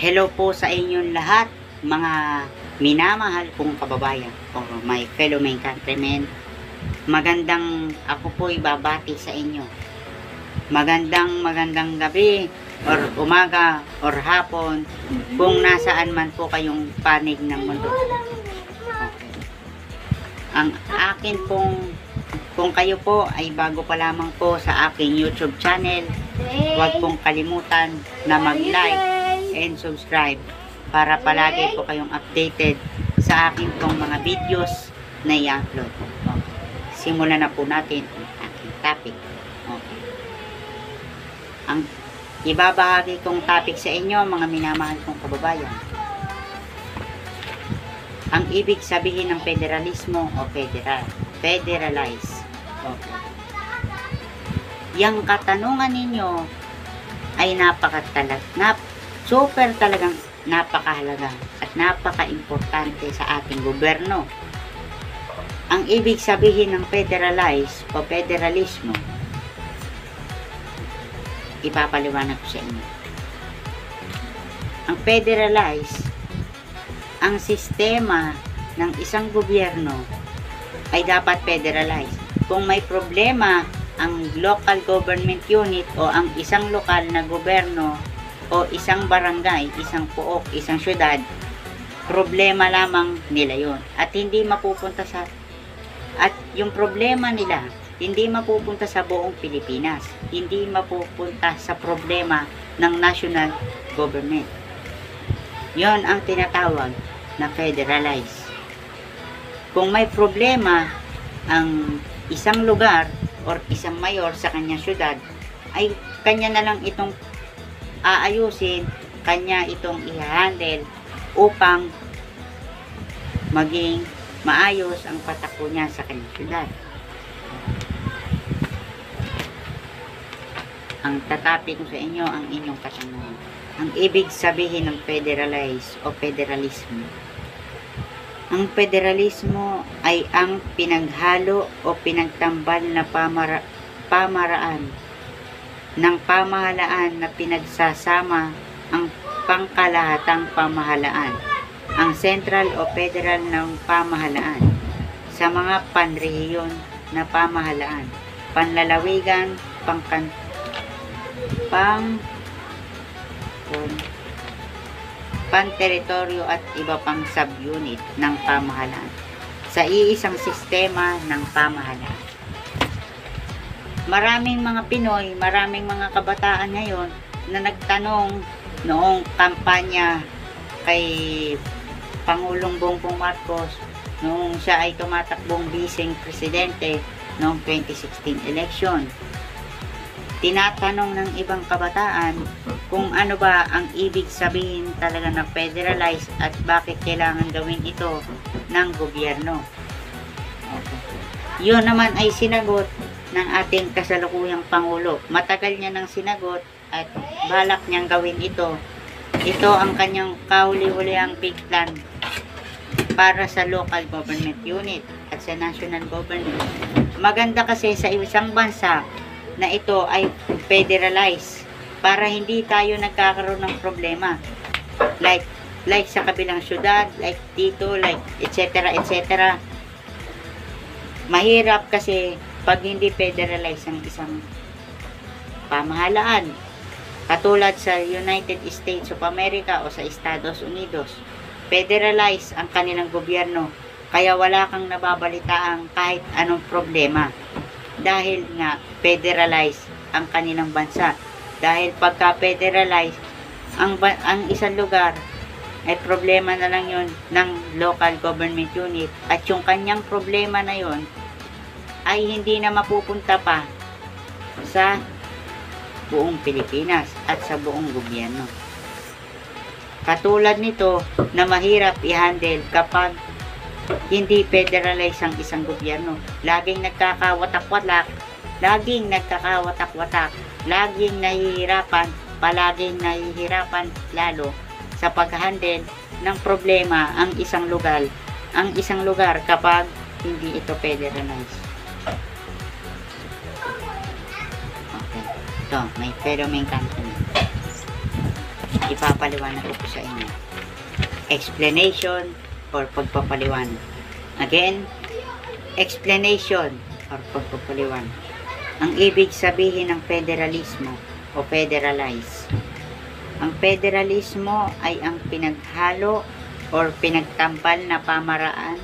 Hello po sa inyong lahat, mga minamahal kong kababayan o my fellow main countrymen. Ako po ibabati sa inyo. Magandang gabi or umaga or hapon kung nasaan man po kayong panig ng mundo. Ang akin kung kayo po ay bago pa lamang po sa aking YouTube channel, huwag pong kalimutan na mag-like and subscribe para palagi po kayong updated sa aking pong mga videos na i-upload. Simulan na po natin ang aking topic. Okay. Ang ibabahagi kong topic sa inyo, mga minamahal kong kababayan, ang ibig sabihin ng federalismo o federalize. Okay. Yang katanungan ninyo ay super talagang napakahalaga at napaka-importante sa ating gobyerno. Ang ibig sabihin ng federalize o federalismo, ipapaliwanag ko sa inyo. Ang federalize, ang sistema ng isang gobyerno ay dapat federalize. Kung may problema ang local government unit o ang isang lokal na gobyerno o isang barangay, isang puok, isang syudad, problema lamang nila yon at hindi mapupunta sa yung problema nila hindi mapupunta sa buong Pilipinas, hindi mapupunta sa problema ng national government. Yon ang tinatawag na federalize. Kung may problema ang isang lugar or isang mayor sa kanyang syudad, ay kanya na lang itong aayusin, kanya itong i-handle upang maging maayos ang patakbo niya sa kanyang syudad. Ang tatapi ko sa inyo ang inyong katanungan. Ang ibig sabihin ng federalize o federalismo. Ang federalismo ay ang pinaghalo o pinagtambal na pamaraan ng pamahalaan na pinagsasama ang pangkalahatang pamahalaan, ang central o federal ng pamahalaan, sa mga panrehiyon na pamahalaan, panlalawigan, pan-teritoryo at iba pang subunit ng pamahalaan sa iisang sistema ng pamahalaan. Maraming mga Pinoy, maraming mga kabataan ngayon na nagtanong noong kampanya kay Pangulong Bongbong Marcos noong siya ay tumatakbong biseng presidente noong 2016 election. Tinatanong ng ibang kabataan kung ano ba ang ibig sabihin talaga na federalize at bakit kailangan gawin ito ng gobyerno. Okay. Yun naman ay sinagot ng ating kasalukuyang Pangulo. Matagal niya nang sinagot at balak niyang gawin ito. Ito ang kanyang kahuli-hulihang big plan para sa local government unit at sa national government. Maganda kasi sa isang bansa na ito ay federalize para hindi tayo nagkakaroon ng problema. Like sa kabilang syudad, like dito, like etc. etc. Mahirap kasi pag hindi federalize ang isang pamahalaan. Katulad sa United States of America o sa Estados Unidos, federalize ang kanilang gobyerno. Kaya wala kang nababalitaang kahit anong problema. Dahil nga federalize ang kanilang bansa. Dahil pagka federalize ang isang lugar, ay problema na lang yun ng local government unit. At yung kanyang problema na yun ay hindi na mapupunta pa sa buong Pilipinas at sa buong gobyerno. Katulad nito na mahirap i-handle kapag hindi federalize ang isang gobyerno. Laging nagkakawatak-watak, laging nahihirapan, palaging nahihirapan lalo sa pag-handle ng problema ang isang lugar kapag hindi ito federalize. Okay. Ito, may fellow main countrymen. ipapaliwanag ko po sa inyo. Explanation or pagpapaliwanag. Again, explanation or pagpapaliwanag. Ang ibig sabihin ng federalismo o federalize. Ang federalismo ay ang pinaghalo or pinagtampal na pamaraan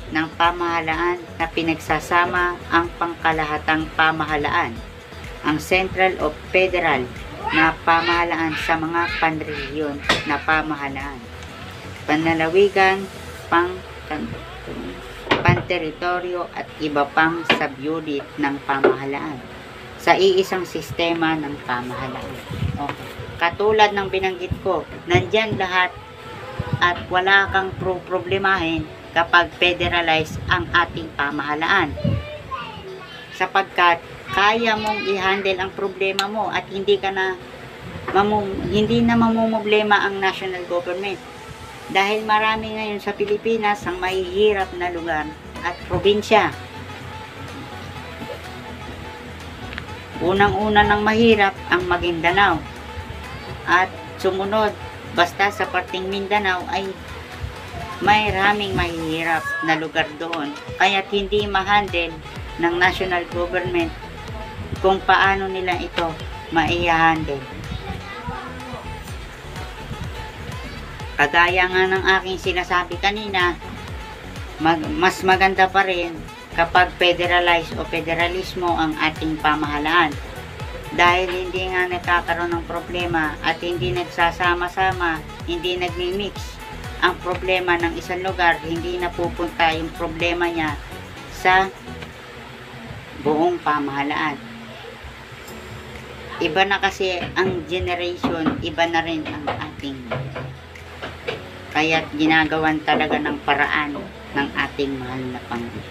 ng pamahalaan na pinagsasama ang pangkalahatang pamahalaan, ang central o federal na pamahalaan sa mga panrehiyon na pamahalaan, panlalawigan, panteritoryo at iba pang subunit ng pamahalaan sa iisang sistema ng pamahalaan. Okay. Katulad ng binanggit ko, nandyan lahat at wala kang problemahin kapag federalize ang ating pamahalaan. Sapagkat kaya mong i-handle ang problema mo at hindi na mamumblema ang national government. Dahil marami ngayon sa Pilipinas ang mahihirap na lugar at probinsya. Unang-una ng mahirap ang Maguindanao. At sumunod, basta sa parting Mindanao ay may maraming mahihirap na lugar doon. Kaya't hindi ma-handle ng national government kung paano nila ito ma-handle. Kagaya nga ng aking sinasabi kanina, mas maganda pa rin kapag federalize o federalismo ang ating pamahalaan. Dahil hindi nga nagkakaroon ng problema at hindi nagsasama-sama, hindi nagmi-mix ang problema ng isang lugar, hindi napupunta yung problema niya sa buong pamahalaan. Iba na kasi ang generation, iba na rin ang ating. Kaya't ginagawan talaga ng paraan ng ating mahal na Panginoon.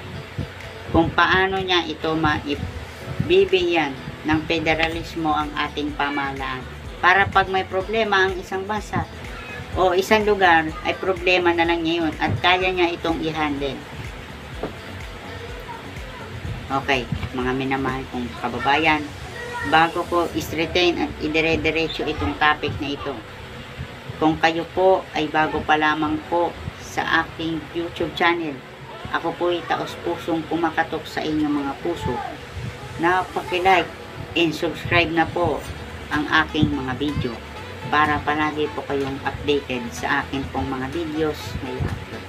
Kung paano niya ito maibibigyan ng federalismo ang ating pamahalaan. Para pag may problema ang isang bansa o isang lugar, ay problema na lang niya yun at kaya niya itong i-handle. Okay, mga minamahal kong kababayan, bago ko i-retain at idire-diretso itong topic na ito, kung kayo po ay bago pa lamang po sa aking YouTube channel, ako po ay taos-pusong kumakatok sa inyong mga puso na paki-like and subscribe na po ang aking mga video para palagi po kayong updated sa akin pong mga videos na i-upload.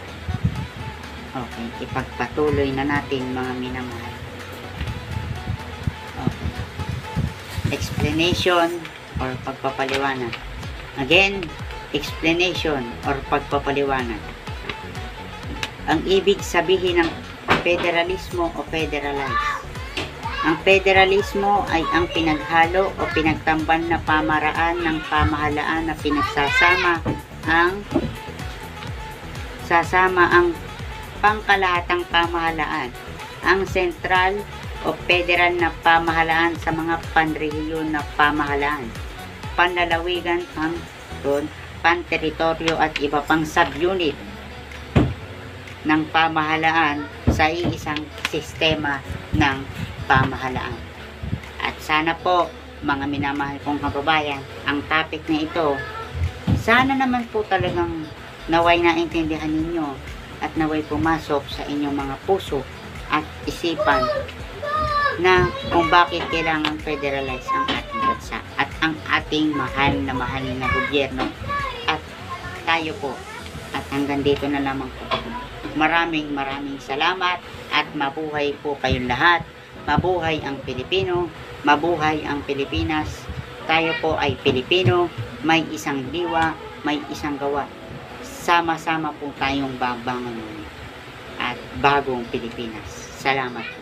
Okay, ipagpatuloy na natin mga minamahal. Okay. Explanation or pagpapaliwanag. Again, explanation or pagpapaliwanag. Ang ibig sabihin ng federalismo o federalize. Ang federalismo ay ang pinaghalo o pinagtamban na pamaraan ng pamahalaan na pinagsasama ang pangkalahatang pamahalaan, ang sentral o federal na pamahalaan sa mga panrehiyon na pamahalaan, panlalawigan, panteritoryo at iba pang subunit ng pamahalaan sa iisang sistema ng pamahalaan. At sana po, mga minamahal kong kababayan, ang topic na ito, sana naman po talagang naway naintindihan ninyo at naway pumasok sa inyong mga puso at isipan na kung bakit kailangan federalize ang ating bansa at ang ating mahal na gobyerno at tayo po. At hanggang dito na lamang po. Maraming salamat at mabuhay po kayong lahat. Mabuhay ang Pilipino, mabuhay ang Pilipinas. Tayo po ay Pilipino, may isang diwa, may isang gawa. Sama-sama po tayong babangon at bagong Pilipinas. Salamat po.